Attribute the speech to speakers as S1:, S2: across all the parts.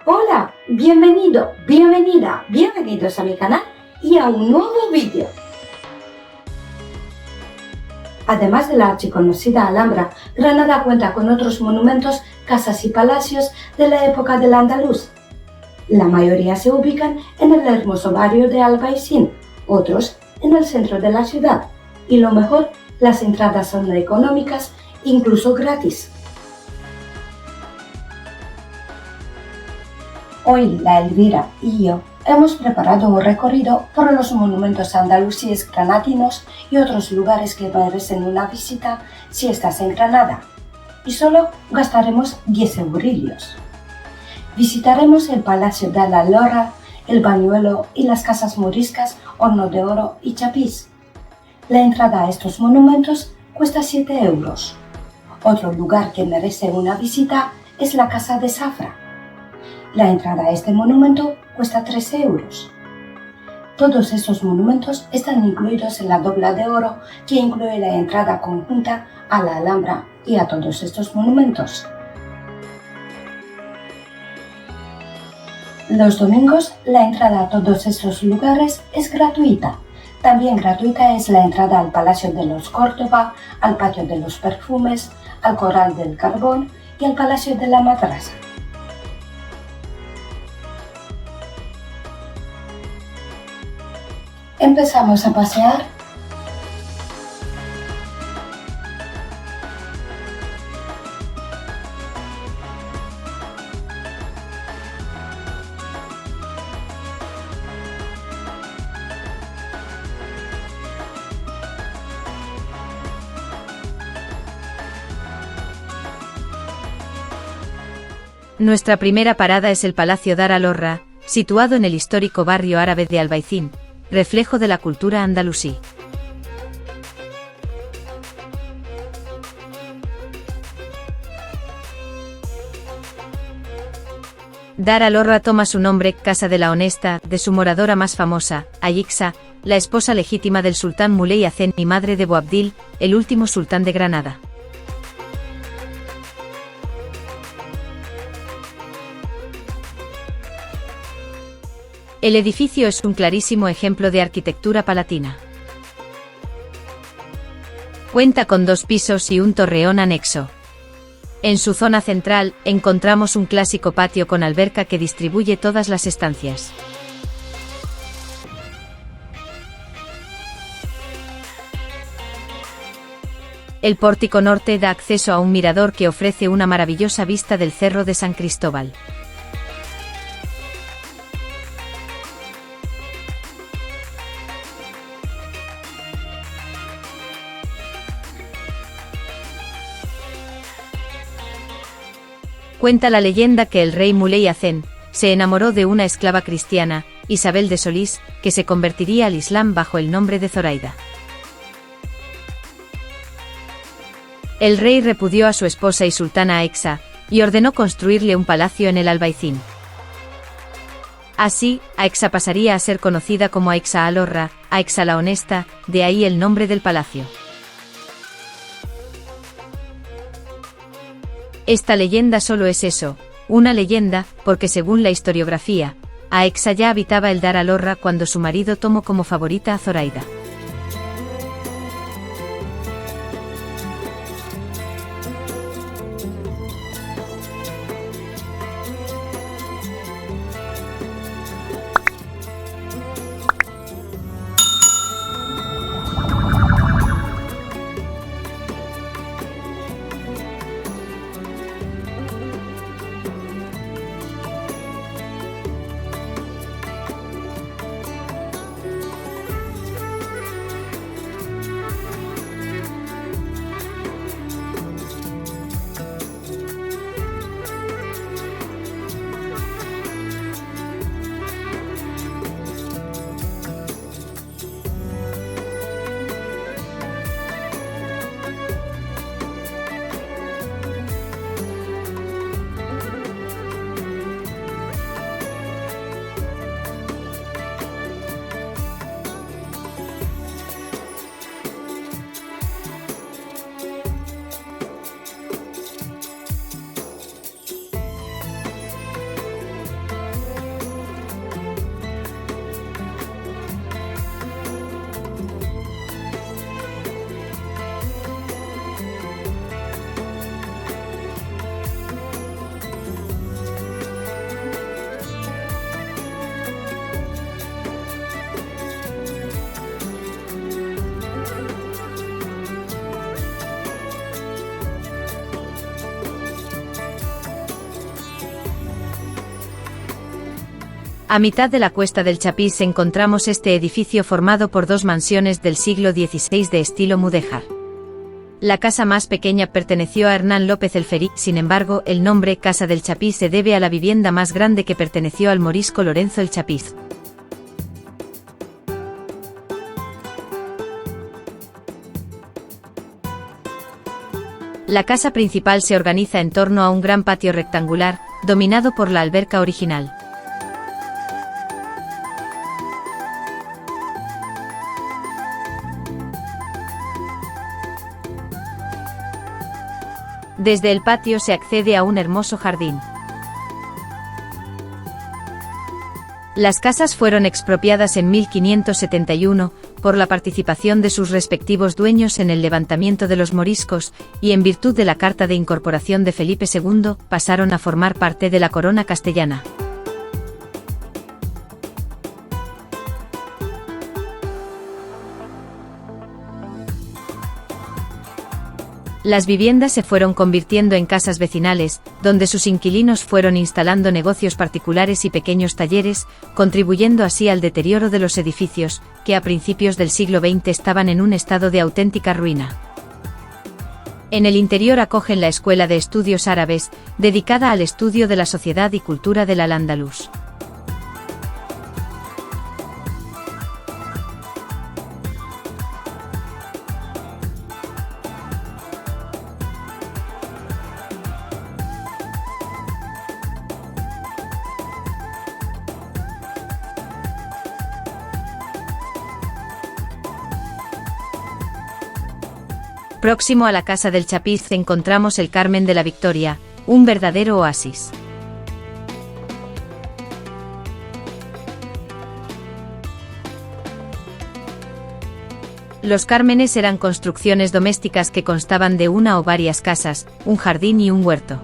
S1: Hola, bienvenido, bienvenida, bienvenidos a mi canal y a un nuevo vídeo. Además de la archiconocida Alhambra, Granada cuenta con otros monumentos, casas y palacios de la época del andaluz. La mayoría se ubican en el hermoso barrio de Albaicín, otros en el centro de la ciudad. Y lo mejor, las entradas son económicas, incluso gratis. Hoy la Elvira y yo hemos preparado un recorrido por los monumentos andalusíes granadinos y otros lugares que merecen una visita si estás en Granada. Y solo gastaremos 10 eurillos. Visitaremos el Palacio de la Alhorra, el Bañuelo y las casas moriscas Horno de Oro y Chapís. La entrada a estos monumentos cuesta 7 euros. Otro lugar que merece una visita es la Casa de Zafra. La entrada a este monumento cuesta 3 euros. Todos estos monumentos están incluidos en la Dobla de Oro, que incluye la entrada conjunta a la Alhambra y a todos estos monumentos. Los domingos la entrada a todos estos lugares es gratuita. También gratuita es la entrada al Palacio de los Córdoba, al Patio de los Perfumes, al Corral del Carbón y al Palacio de la Madrasa. Empezamos a pasear.
S2: Nuestra primera parada es el Palacio Dar al-Horra, situado en el histórico barrio árabe de Albaicín, reflejo de la cultura andalusí. Dar al-Horra toma su nombre, Casa de la Honesta, de su moradora más famosa, Ayixa, la esposa legítima del sultán Muley Hacén y madre de Boabdil, el último sultán de Granada. El edificio es un clarísimo ejemplo de arquitectura palatina. Cuenta con 2 pisos y un torreón anexo. En su zona central, encontramos un clásico patio con alberca que distribuye todas las estancias. El pórtico norte da acceso a un mirador que ofrece una maravillosa vista del Cerro de San Cristóbal. Cuenta la leyenda que el rey Muley Hacén se enamoró de una esclava cristiana, Isabel de Solís, que se convertiría al Islam bajo el nombre de Zoraida. El rey repudió a su esposa y sultana Ayixa, y ordenó construirle un palacio en el Albaicín. Así, Ayixa pasaría a ser conocida como Ayixa al-Horra, Ayixa la Honesta, de ahí el nombre del palacio. Esta leyenda solo es eso, una leyenda, porque según la historiografía, Ayixa ya habitaba el Dar al-Horra cuando su marido tomó como favorita a Zoraida. A mitad de la cuesta del Chapís encontramos este edificio formado por dos mansiones del siglo XVI de estilo mudéjar. La casa más pequeña perteneció a Hernán López el Ferí, sin embargo, el nombre Casa del Chapís se debe a la vivienda más grande que perteneció al morisco Lorenzo el Chapís. La casa principal se organiza en torno a un gran patio rectangular, dominado por la alberca original. Desde el patio se accede a un hermoso jardín. Las casas fueron expropiadas en 1571, por la participación de sus respectivos dueños en el levantamiento de los moriscos, y en virtud de la Carta de Incorporación de Felipe II, pasaron a formar parte de la corona castellana. Las viviendas se fueron convirtiendo en casas vecinales, donde sus inquilinos fueron instalando negocios particulares y pequeños talleres, contribuyendo así al deterioro de los edificios, que a principios del siglo XX estaban en un estado de auténtica ruina. En el interior acogen la Escuela de Estudios Árabes, dedicada al estudio de la sociedad y cultura del Al-Ándalus. Próximo a la Casa del Chapís encontramos el Carmen de la Victoria, un verdadero oasis. Los cármenes eran construcciones domésticas que constaban de una o varias casas, un jardín y un huerto.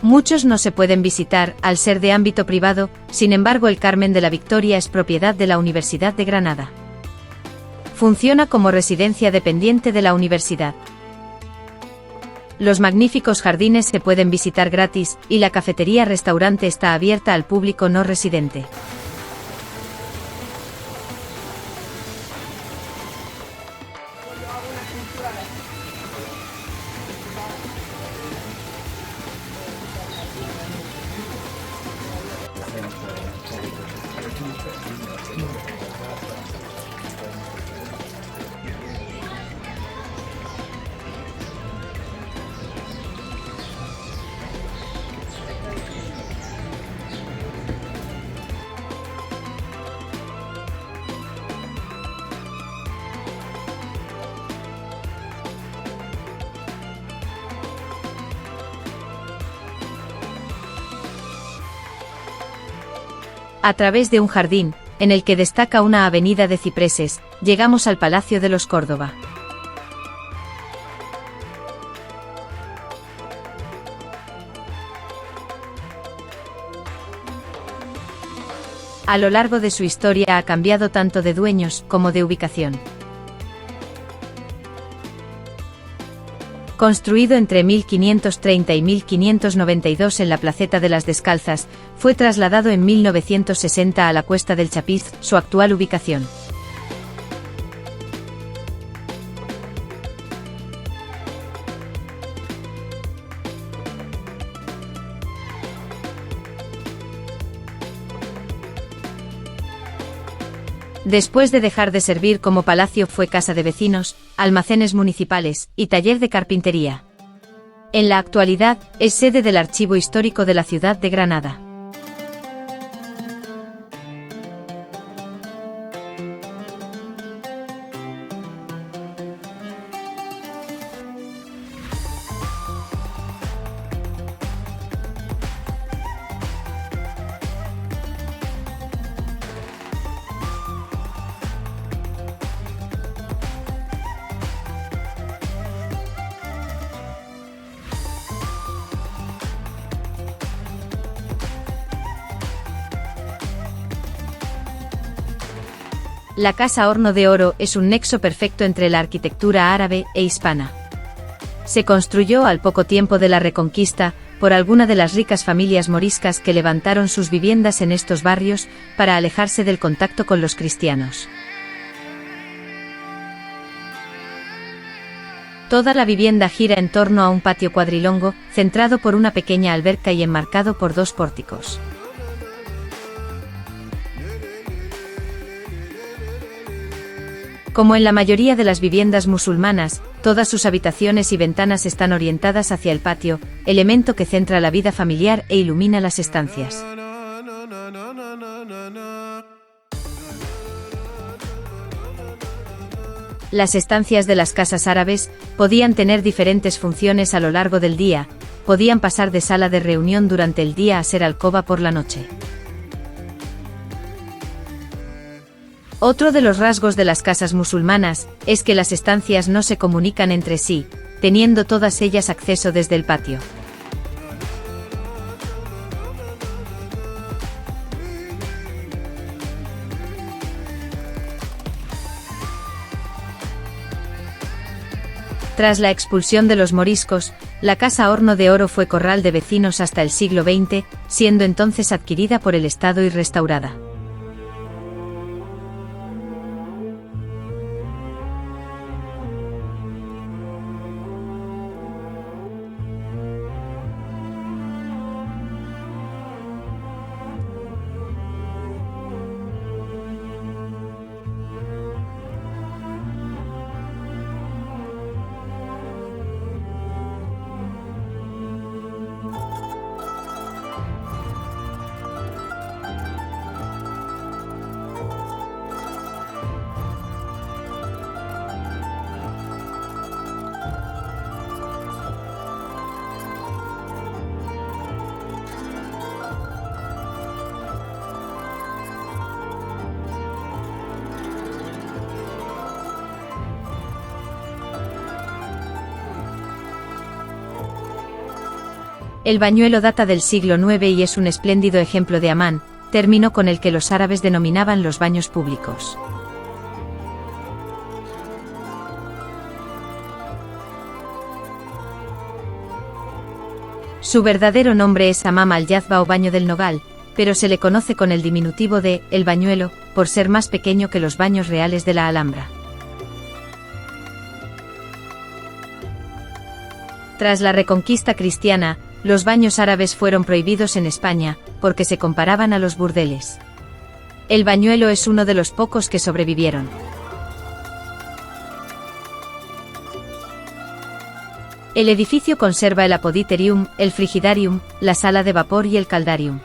S2: Muchos no se pueden visitar, al ser de ámbito privado, sin embargo el Carmen de la Victoria es propiedad de la Universidad de Granada. Funciona como residencia dependiente de la universidad. Los magníficos jardines se pueden visitar gratis, y la cafetería-restaurante está abierta al público no residente. A través de un jardín, en el que destaca una avenida de cipreses, llegamos al Palacio de los Córdoba. A lo largo de su historia ha cambiado tanto de dueños como de ubicación. Construido entre 1530 y 1592 en la Placeta de las Descalzas, fue trasladado en 1960 a la Cuesta del Chapís, su actual ubicación. Después de dejar de servir como palacio fue casa de vecinos, almacenes municipales y taller de carpintería. En la actualidad, es sede del Archivo Histórico de la ciudad de Granada. La Casa Horno de Oro es un nexo perfecto entre la arquitectura árabe e hispana. Se construyó al poco tiempo de la Reconquista por alguna de las ricas familias moriscas que levantaron sus viviendas en estos barrios para alejarse del contacto con los cristianos. Toda la vivienda gira en torno a un patio cuadrilongo, centrado por una pequeña alberca y enmarcado por 2 pórticos. Como en la mayoría de las viviendas musulmanas, todas sus habitaciones y ventanas están orientadas hacia el patio, elemento que centra la vida familiar e ilumina las estancias. Las estancias de las casas árabes podían tener diferentes funciones a lo largo del día, podían pasar de sala de reunión durante el día a ser alcoba por la noche. Otro de los rasgos de las casas musulmanas es que las estancias no se comunican entre sí, teniendo todas ellas acceso desde el patio. Tras la expulsión de los moriscos, la Casa Horno de Oro fue corral de vecinos hasta el siglo XX, siendo entonces adquirida por el Estado y restaurada. El bañuelo data del siglo IX y es un espléndido ejemplo de hamán, término con el que los árabes denominaban los baños públicos. Su verdadero nombre es hamam al-yazba o baño del nogal, pero se le conoce con el diminutivo de el bañuelo, por ser más pequeño que los baños reales de la Alhambra. Tras la Reconquista cristiana, los baños árabes fueron prohibidos en España, porque se comparaban a los burdeles. El bañuelo es uno de los pocos que sobrevivieron. El edificio conserva el apoditerium, el frigidarium, la sala de vapor y el caldarium.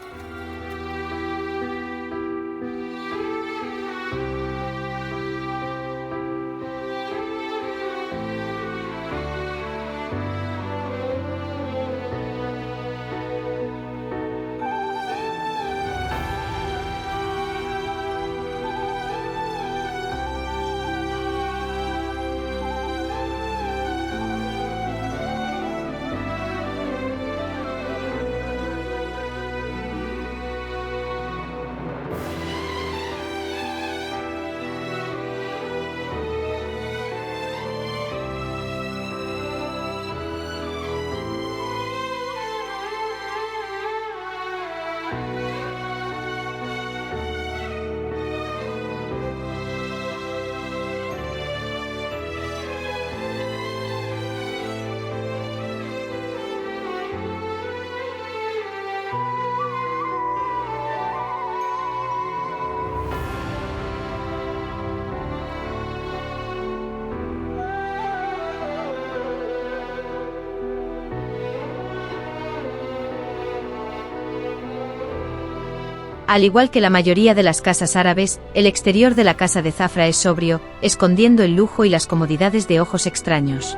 S2: Al igual que la mayoría de las casas árabes, el exterior de la casa de Zafra es sobrio, escondiendo el lujo y las comodidades de ojos extraños.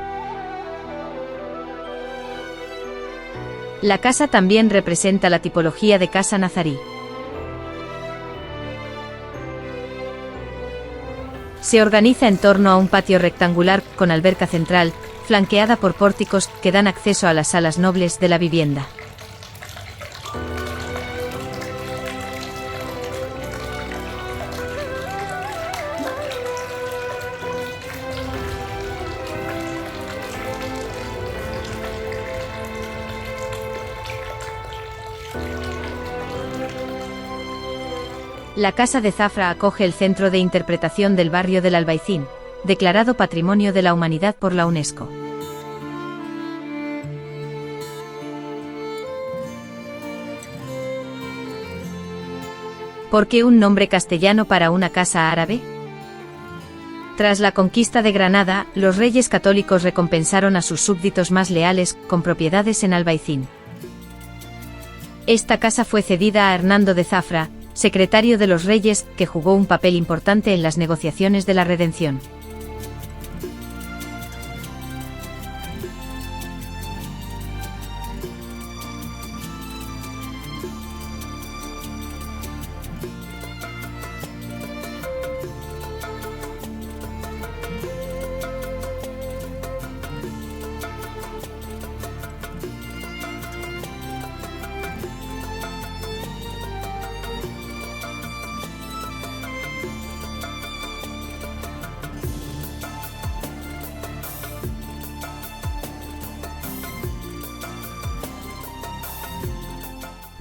S2: La casa también representa la tipología de casa nazarí. Se organiza en torno a un patio rectangular con alberca central, flanqueada por pórticos que dan acceso a las salas nobles de la vivienda. La Casa de Zafra acoge el Centro de Interpretación del Barrio del Albaicín, declarado Patrimonio de la Humanidad por la UNESCO. ¿Por qué un nombre castellano para una casa árabe? Tras la conquista de Granada, los reyes católicos recompensaron a sus súbditos más leales con propiedades en Albaicín. Esta casa fue cedida a Hernando de Zafra, secretario de los reyes, que jugó un papel importante en las negociaciones de la redención.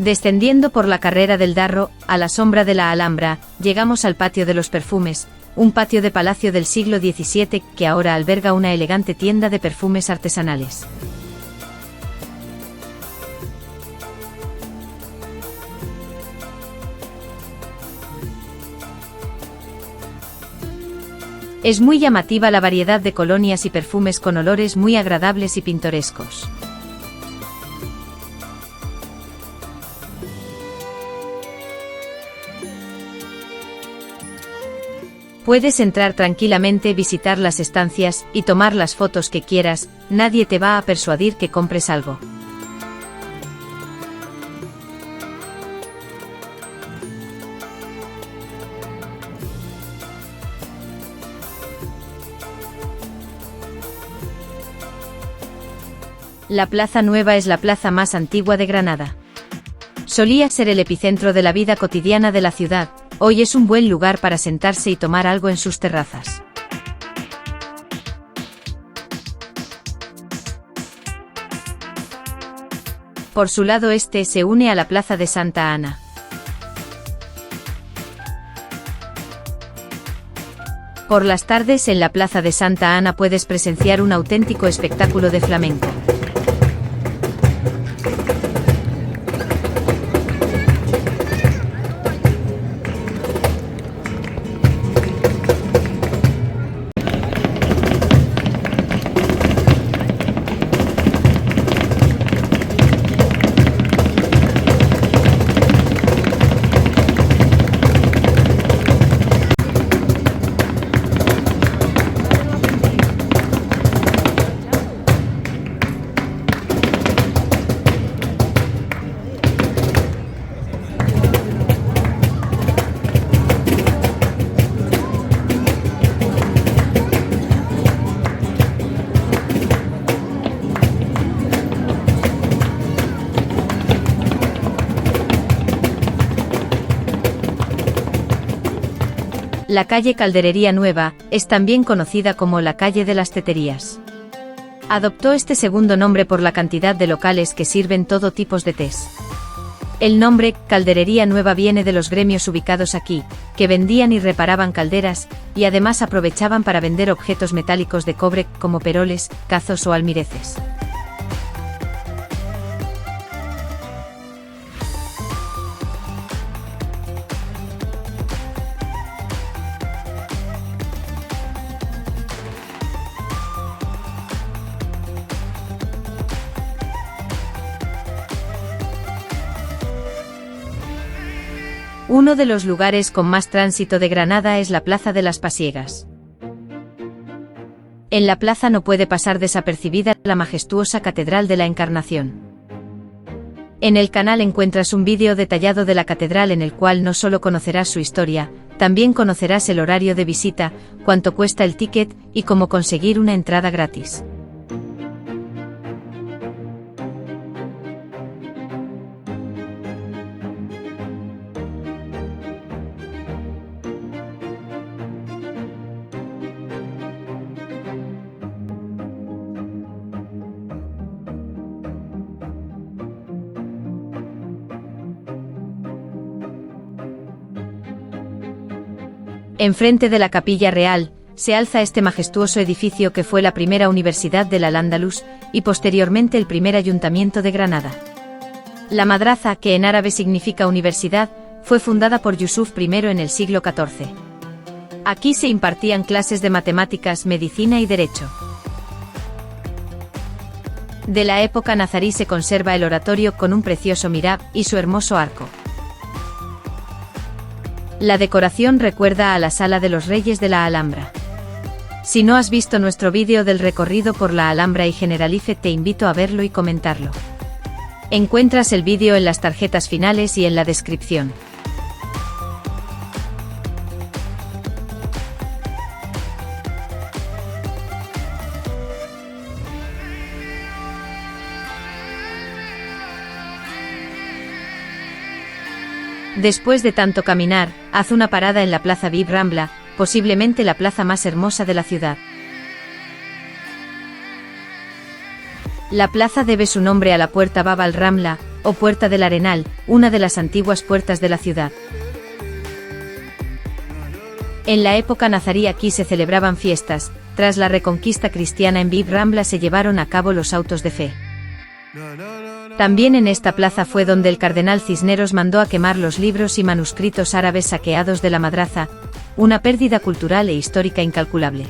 S2: Descendiendo por la carrera del Darro, a la sombra de la Alhambra, llegamos al Patio de los Perfumes, un patio de palacio del siglo XVII que ahora alberga una elegante tienda de perfumes artesanales. Es muy llamativa la variedad de colonias y perfumes con olores muy agradables y pintorescos. Puedes entrar tranquilamente, visitar las estancias y tomar las fotos que quieras, nadie te va a persuadir que compres algo. La Plaza Nueva es la plaza más antigua de Granada. Solía ser el epicentro de la vida cotidiana de la ciudad, hoy es un buen lugar para sentarse y tomar algo en sus terrazas. Por su lado este se une a la Plaza de Santa Ana. Por las tardes en la Plaza de Santa Ana puedes presenciar un auténtico espectáculo de flamenco. La calle Calderería Nueva es también conocida como la calle de las Teterías. Adoptó este segundo nombre por la cantidad de locales que sirven todo tipos de tés. El nombre Calderería Nueva viene de los gremios ubicados aquí, que vendían y reparaban calderas, y además aprovechaban para vender objetos metálicos de cobre como peroles, cazos o almireces. Uno de los lugares con más tránsito de Granada es la Plaza de las Pasiegas. En la plaza no puede pasar desapercibida la majestuosa Catedral de la Encarnación. En el canal encuentras un vídeo detallado de la catedral en el cual no solo conocerás su historia, también conocerás el horario de visita, cuánto cuesta el ticket y cómo conseguir una entrada gratis. Enfrente de la Capilla Real, se alza este majestuoso edificio que fue la primera universidad del Al-Ándalus y posteriormente el primer ayuntamiento de Granada. La madraza, que en árabe significa universidad, fue fundada por Yusuf I en el siglo XIV. Aquí se impartían clases de matemáticas, medicina y derecho. De la época nazarí se conserva el oratorio con un precioso mihrab y su hermoso arco. La decoración recuerda a la Sala de los Reyes de la Alhambra. Si no has visto nuestro vídeo del recorrido por la Alhambra y Generalife, te invito a verlo y comentarlo. Encuentras el vídeo en las tarjetas finales y en la descripción. Después de tanto caminar, haz una parada en la Plaza Bib Rambla, posiblemente la plaza más hermosa de la ciudad. La plaza debe su nombre a la puerta Bab al-Ramla, o Puerta del Arenal, una de las antiguas puertas de la ciudad. En la época nazarí aquí se celebraban fiestas. Tras la reconquista cristiana en Bib Rambla se llevaron a cabo los autos de fe. También en esta plaza fue donde el cardenal Cisneros mandó a quemar los libros y manuscritos árabes saqueados de la madraza, una pérdida cultural e histórica incalculable.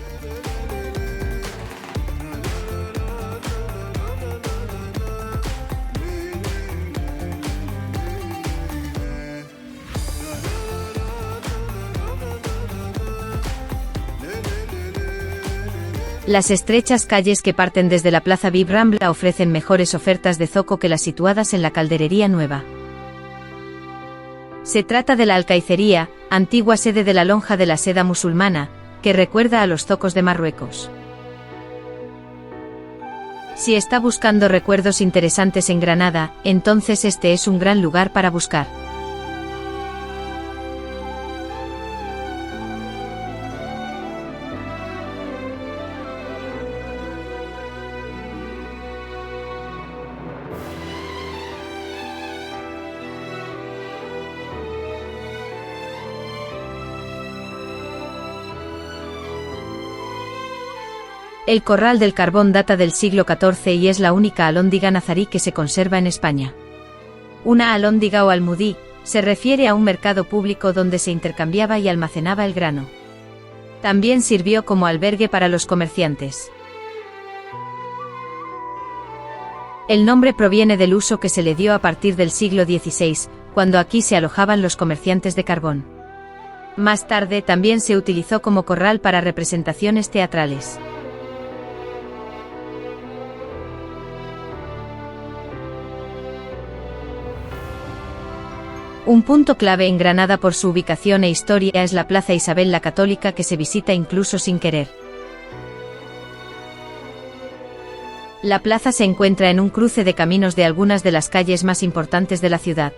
S2: Las estrechas calles que parten desde la Plaza Bib Rambla ofrecen mejores ofertas de zoco que las situadas en la Calderería Nueva. Se trata de la Alcaicería, antigua sede de la lonja de la seda musulmana, que recuerda a los zocos de Marruecos. Si está buscando recuerdos interesantes en Granada, entonces este es un gran lugar para buscar. El Corral del Carbón data del siglo XIV y es la única alhóndiga nazarí que se conserva en España. Una alhóndiga o almudí se refiere a un mercado público donde se intercambiaba y almacenaba el grano. También sirvió como albergue para los comerciantes. El nombre proviene del uso que se le dio a partir del siglo XVI, cuando aquí se alojaban los comerciantes de carbón. Más tarde también se utilizó como corral para representaciones teatrales. Un punto clave en Granada por su ubicación e historia es la Plaza Isabel la Católica, que se visita incluso sin querer. La plaza se encuentra en un cruce de caminos de algunas de las calles más importantes de la ciudad.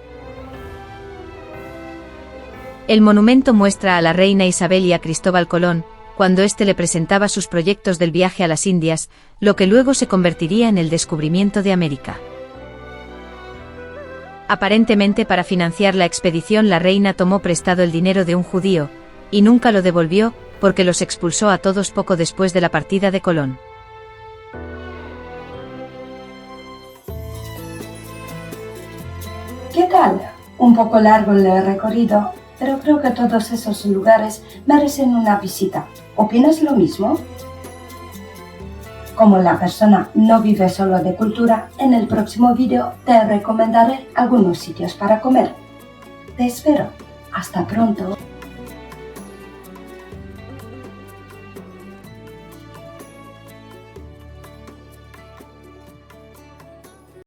S2: El monumento muestra a la reina Isabel y a Cristóbal Colón, cuando éste le presentaba sus proyectos del viaje a las Indias, lo que luego se convertiría en el descubrimiento de América. Aparentemente para financiar la expedición la reina tomó prestado el dinero de un judío, y nunca lo devolvió, porque los expulsó a todos poco después de la partida de Colón.
S1: ¿Qué tal? Un poco largo el recorrido, pero creo que todos esos lugares merecen una visita. ¿Opinas lo mismo? Como la persona no vive solo de cultura, en el próximo vídeo te recomendaré algunos sitios para comer. Te espero. Hasta pronto.